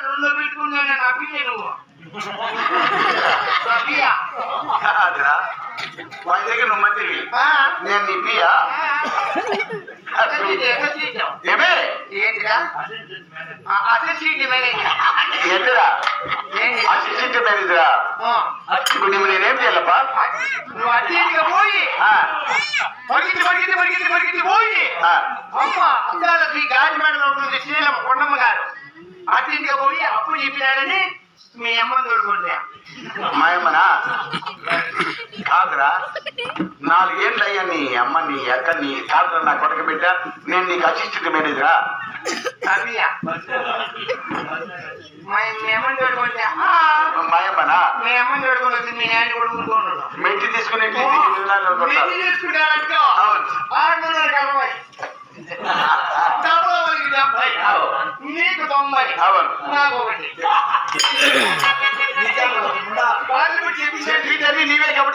రెండు పెట్టుకున్నాను అప్పిలే నువ్వు వాళ్ళ దగ్గర నువ్వు మంచివి నేను నీ పియా ఏమే ఏంటిరా అసిస్టెంట్ మేనేజర్ ఏంటిరా అసిస్టెంట్ మేనేజరా ఇప్పుడు నువ్వు నేనేం చేయాలప్పా నువ్వు అర్జెంట్గా పోయి పరిగెత్తి పోయి అమ్మ అందాలకి గాలిమేడలో ఉంటుంది శ్రీలమ్మ కొండమ్మ గారు అర్జెంట్గా పోయి అప్పు చెప్పినారని మీ అమ్మని తోడుకుంటా మా అమ్మనా కాదురా 4 ఏళ్ళు అయ్యా నీ అమ్మ నీ అక్క నీ కాదు నా కొడక పెట్టా నేను నీకు అసిస్టెంట్ మేనేజరా అయ్యా మీ అమ్మని తోడుకుంటా మా అమ్మనా మీ అమ్మని తోడుకొని వచ్చి మీ నాయన కూడా ఊరుకోండు మెట్టి తీసుకుని తీసుకుంటారంటో 660 నీకు 90 నాకు 1 నీవే కాబట్టి